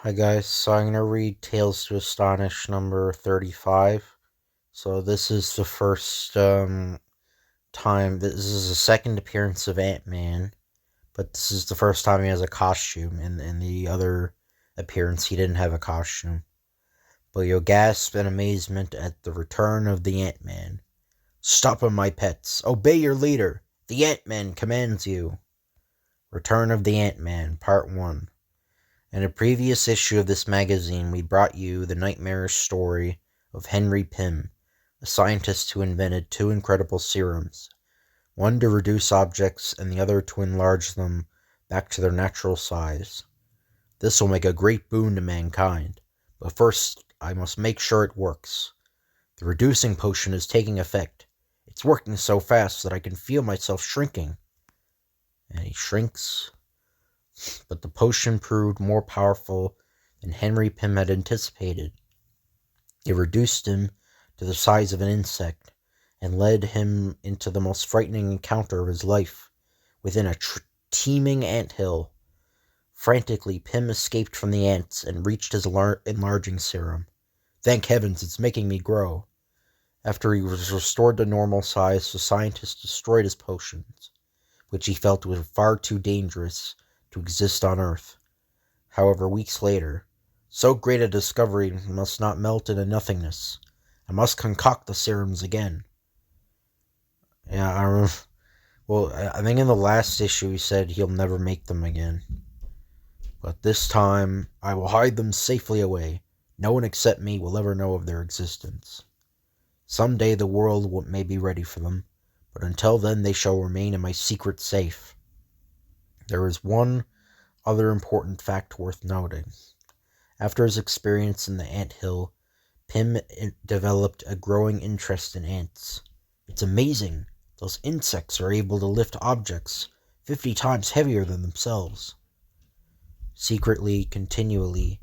Hi guys, so I'm gonna read Tales to Astonish number 35. So this is the first time, this is the second appearance of Ant-Man, but this is the first time he has a costume. In the other appearance, he didn't have a costume. But you'll gasp in amazement at the return of the Ant-Man. Stop him, my pets. Obey your leader. The Ant-Man commands you. Return of the Ant-Man, Part 1. In a previous issue of this magazine, we brought you the nightmarish story of Henry Pym, a scientist who invented two incredible serums, one to reduce objects and the other to enlarge them back to their natural size. This will make a great boon to mankind, but first I must make sure it works. The reducing potion is taking effect. It's working so fast that I can feel myself shrinking. And he shrinks. But the potion proved more powerful than Henry Pym had anticipated. It reduced him to the size of an insect and led him into the most frightening encounter of his life within a teeming anthill. Frantically, Pym escaped from the ants and reached his enlarging serum. Thank heavens, it's making me grow. After he was restored to normal size, the scientist destroyed his potions, which he felt were far too dangerous to exist on Earth. However, weeks later, so great a discovery must not melt into nothingness. I must concoct the serums again. Yeah, I think in the last issue he said he'll never make them again. But this time, I will hide them safely away. No one except me will ever know of their existence. Someday the world may be ready for them, but until then they shall remain in my secret safe. There is one other important fact worth noting. After his experience in the anthill, Pym developed a growing interest in ants. It's amazing. Those insects are able to lift objects 50 times heavier than themselves. Secretly, continually,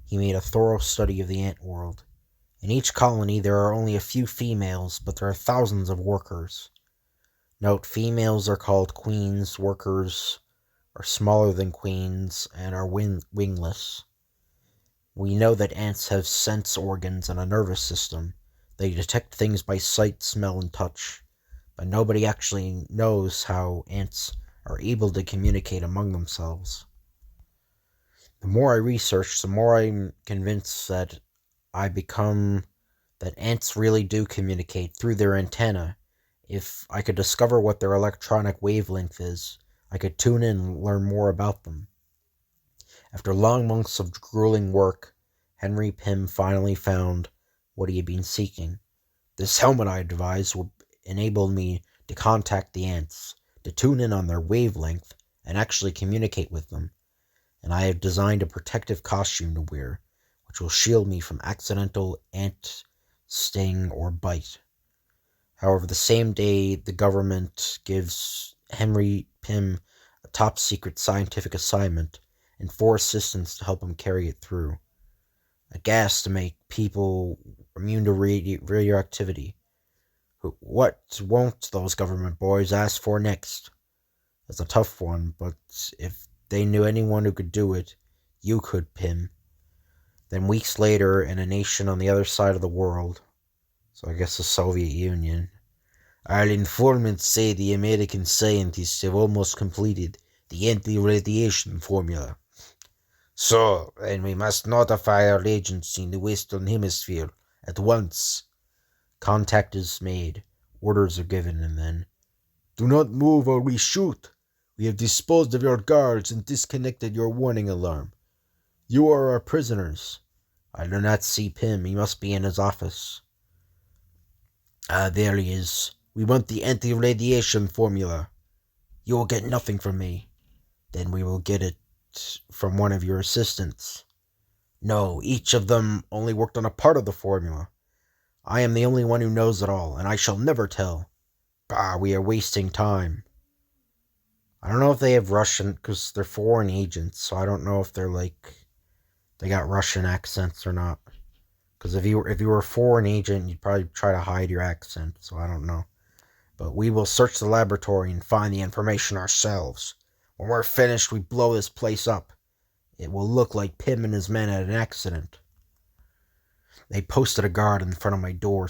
he made a thorough study of the ant world. In each colony there are only a few females, but there are thousands of workers. Note, females are called queens, workers are smaller than queens, and are wingless. We know that ants have sense organs and a nervous system. They detect things by sight, smell, and touch. But nobody actually knows how ants are able to communicate among themselves. The more I research, the more I'm convinced that that ants really do communicate through their antenna. If I could discover what their electronic wavelength is, I could tune in and learn more about them. After long months of grueling work, Henry Pym finally found what he had been seeking. This helmet I devised would enable me to contact the ants, to tune in on their wavelength, and actually communicate with them. And I have designed a protective costume to wear, which will shield me from accidental ant sting or bite. However, the same day the government gives Henry Pym a top-secret scientific assignment and 4 assistants to help him carry it through. A gas to make people immune to radioactivity. What won't those government boys ask for next? That's a tough one, but if they knew anyone who could do it, you could, Pym. Then weeks later, in a nation on the other side of the world, so I guess the Soviet Union, our informants say the American scientists have almost completed the anti-radiation formula. So, and we must notify our agency in the Western Hemisphere at once. Contact is made, orders are given, and then, do not move or we shoot. We have disposed of your guards and disconnected your warning alarm. You are our prisoners. I do not see Pym. He must be in his office. There he is. We want the anti-radiation formula. You will get nothing from me. Then we will get it from one of your assistants. No, each of them only worked on a part of the formula. I am the only one who knows it all, and I shall never tell. Bah, we are wasting time. I don't know if they have Russian, because they're foreign agents, so I don't know if they got Russian accents or not. Because if you were a foreign agent, you'd probably try to hide your accent, so I don't know. But we will search the laboratory and find the information ourselves. When we're finished, we blow this place up. It will look like Pym and his men had an accident. They posted a guard in front of my door,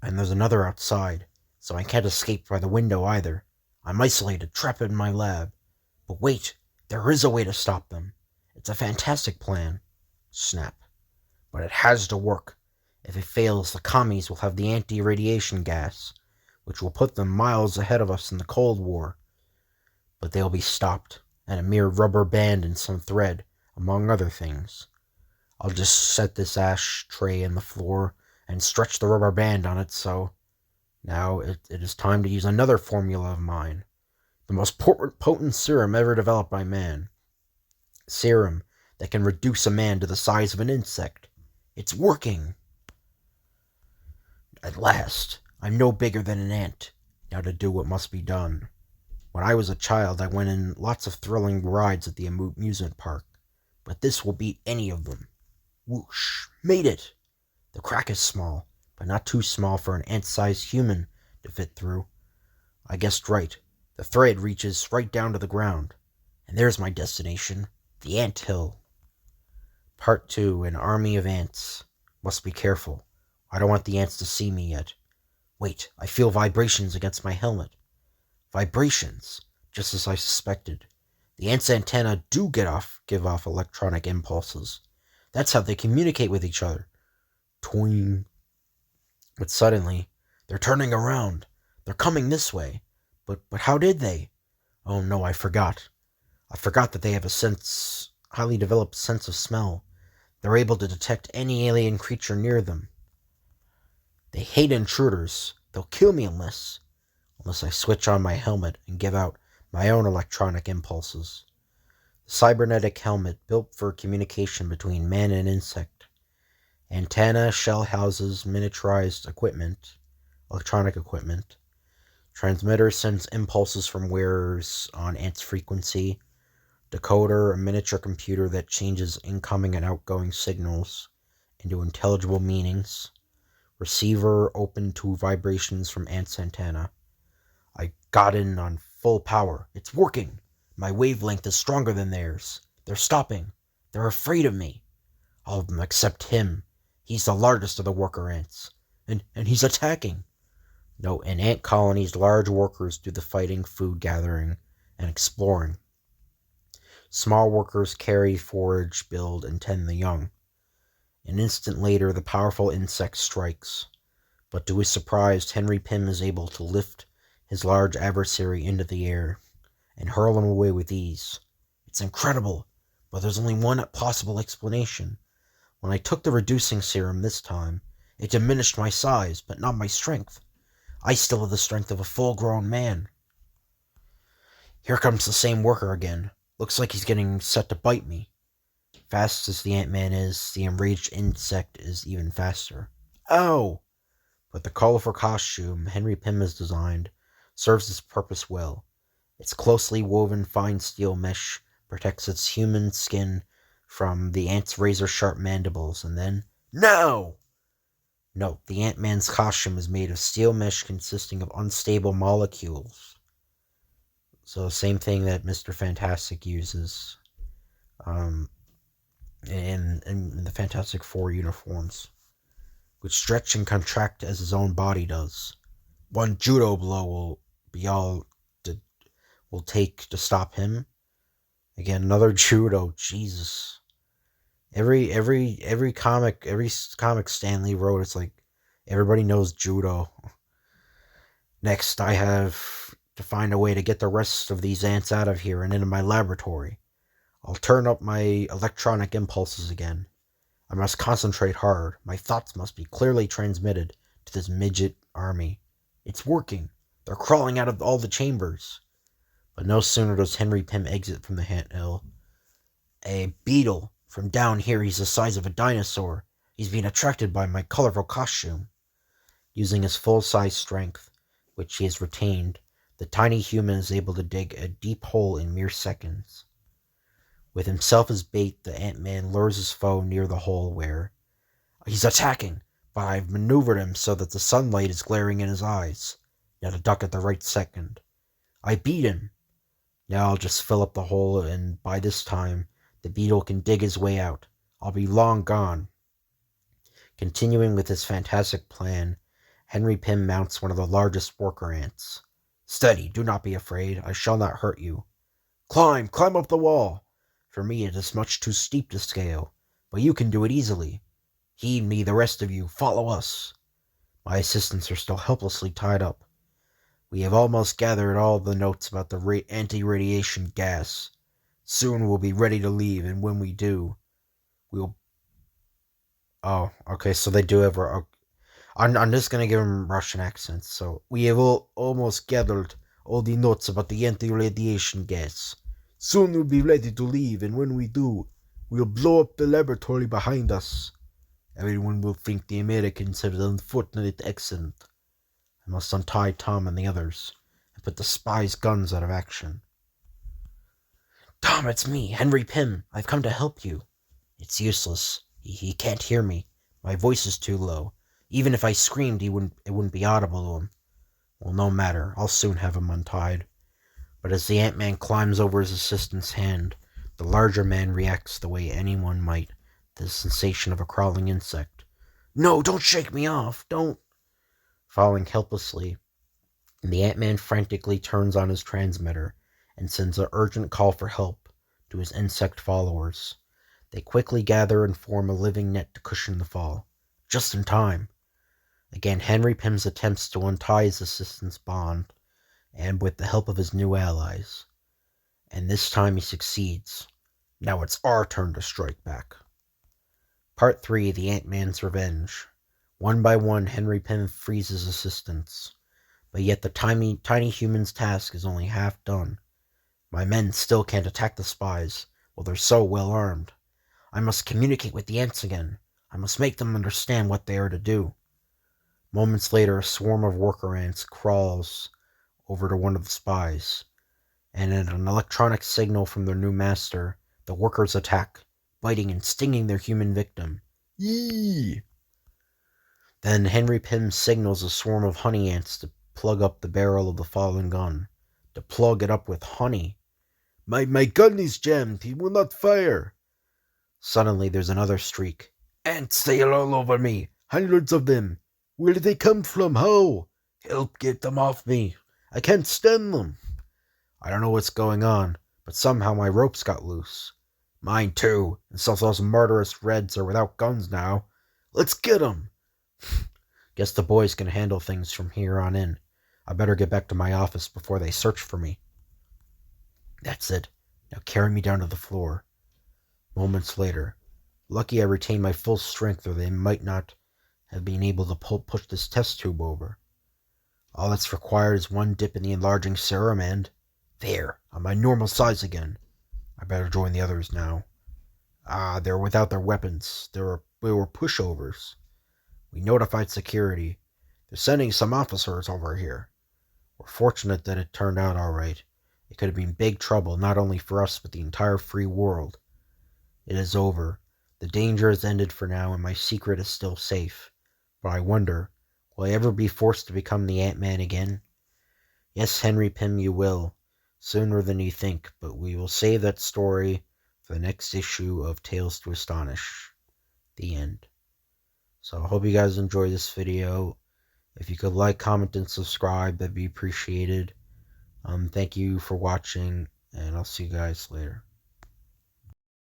and there's another outside, so I can't escape by the window either. I'm isolated, trapped in my lab. But wait, there is a way to stop them. It's a fantastic plan. Snap. But it has to work. If it fails, the commies will have the anti-radiation gas, which will put them miles ahead of us in the Cold War. But they'll be stopped, and a mere rubber band and some thread, among other things. I'll just set this ashtray in the floor and stretch the rubber band on it, so now it is time to use another formula of mine. The most potent serum ever developed by man. Serum that can reduce a man to the size of an insect. It's working! At last, I'm no bigger than an ant. Now to do what must be done. When I was a child, I went in lots of thrilling rides at the amusement park, but this will beat any of them. Whoosh! Made it! The crack is small, but not too small for an ant-sized human to fit through. I guessed right. The thread reaches right down to the ground. And there's my destination, the ant hill. Part 2, an army of ants. Must be careful. I don't want the ants to see me yet. Wait, I feel vibrations against my helmet. Vibrations, just as I suspected. The ants' antennae do give off electronic impulses. That's how they communicate with each other. Twing. But suddenly, they're turning around. They're coming this way. But how did they? Oh no, I forgot. I forgot that they have a highly developed sense of smell. They're able to detect any alien creature near them. They hate intruders. They'll kill me unless I switch on my helmet and give out my own electronic impulses. The cybernetic helmet built for communication between man and insect. Antenna, shell houses, miniaturized electronic equipment. Transmitter sends impulses from wearers on ants' frequency. Decoder, a miniature computer that changes incoming and outgoing signals into intelligible meanings. Receiver open to vibrations from ants' antenna. I got in on full power. It's working. My wavelength is stronger than theirs. They're stopping. They're afraid of me. All of them except him. He's the largest of the worker ants. And he's attacking. No, in ant colonies, large workers do the fighting, food gathering, and exploring. Small workers carry, forage, build, and tend the young. An instant later, the powerful insect strikes. But to his surprise, Henry Pym is able to lift his large adversary into the air and hurl him away with ease. It's incredible, but there's only one possible explanation. When I took the reducing serum this time, it diminished my size, but not my strength. I still have the strength of a full-grown man. Here comes the same worker again. Looks like he's getting set to bite me. Fast as the Ant-Man is, the enraged insect is even faster. Ow! But the colorful costume Henry Pym has designed serves its purpose well. Its closely woven fine steel mesh protects its human skin from the ant's razor-sharp mandibles, and then... No! Note, the Ant-Man's costume is made of steel mesh consisting of unstable molecules. So, same thing that Mr. Fantastic uses in the Fantastic Four uniforms, which stretch and contract as his own body does. One judo blow will take to stop him. Again, another judo. Jesus. Every comic Stan Lee wrote, it's like everybody knows judo. Next, I have to find a way to get the rest of these ants out of here and into my laboratory. I'll turn up my electronic impulses again. I must concentrate hard. My thoughts must be clearly transmitted to this midget army. It's working. They're crawling out of all the chambers. But no sooner does Henry Pym exit from the ant hill. A beetle. From down here, he's the size of a dinosaur. He's being attracted by my colorful costume. Using his full-size strength, which he has retained, the tiny human is able to dig a deep hole in mere seconds. With himself as bait, the Ant-Man lures his foe near the hole where... He's attacking, but I've maneuvered him so that the sunlight is glaring in his eyes. Now to duck at the right second. I beat him. Now I'll just fill up the hole, and by this time, The beetle can dig his way out. I'll be long gone. Continuing with his fantastic plan, Henry Pym mounts one of the largest worker ants. Steady, do not be afraid. I shall not hurt you. Climb up the wall. For me it is much too steep to scale, but you can do it easily. Heed me, the rest of you. Follow us. My assistants are still helplessly tied up. We have almost gathered all the notes about the anti-radiation gas. Soon we'll be ready to leave, and when we do, we'll... Oh, okay, so they do have... I'm just gonna give them Russian accents. So, we have almost gathered all the notes about the anti-radiation gas. Soon we'll be ready to leave, and when we do, we'll blow up the laboratory behind us. Everyone will think the Americans have done unfortunate accident. I must untie Tom and the others, and put the spies' guns out of action. Tom, it's me, Henry Pym. I've come to help you. It's useless. He can't hear me. My voice is too low. Even if I screamed, it wouldn't be audible to him. Well, no matter. I'll soon have him untied. But as the Ant-Man climbs over his assistant's hand, the larger man reacts the way anyone might to the sensation of a crawling insect. No, don't shake me off. Don't. Falling helplessly, the Ant-Man frantically turns on his transmitter and sends an urgent call for help to his insect followers. They quickly gather and form a living net to cushion the fall. Just in time. Again, Henry Pym's attempts to untie his assistant's bond, and with the help of his new allies. And this time he succeeds. Now it's our turn to strike back. Part 3, The Ant-Man's Revenge. One by one, Henry Pym frees his assistants. But yet the tiny human's task is only half done. My men still can't attack the spies, while they're so well armed. I must communicate with the ants again. I must make them understand what they are to do. Moments later, a swarm of worker ants crawls over to one of the spies, and at an electronic signal from their new master, the workers attack, biting and stinging their human victim. Yee! Then Henry Pym signals a swarm of honey ants to plug up the barrel of the fallen gun. To plug it up with honey. My gun is jammed. He will not fire. Suddenly there's another streak. Ants sail all over me. Hundreds of them. Where did they come from? How? Help get them off me. I can't stand them. I don't know what's going on, but somehow my ropes got loose. Mine too, and some of those murderous Reds are without guns now. Let's get them. Guess the boys can handle things from here on in. I better get back to my office before they search for me. That's it. Now carry me down to the floor. Moments later. Lucky I retained my full strength, or they might not have been able to push this test tube over. All that's required is one dip in the enlarging serum and... There, I'm my normal size again. I better join the others now. They're without their weapons. They were pushovers. We notified security. They're sending some officers over here. We're fortunate that it turned out all right. It could have been big trouble, not only for us, but the entire free world. It is over. The danger has ended for now, and my secret is still safe. But I wonder, will I ever be forced to become the Ant-Man again? Yes, Henry Pym, you will. Sooner than you think, but we will save that story for the next issue of Tales to Astonish. The end. So I hope you guys enjoy this video. If you could like, comment, and subscribe, that'd be appreciated. Thank you for watching, and I'll see you guys later.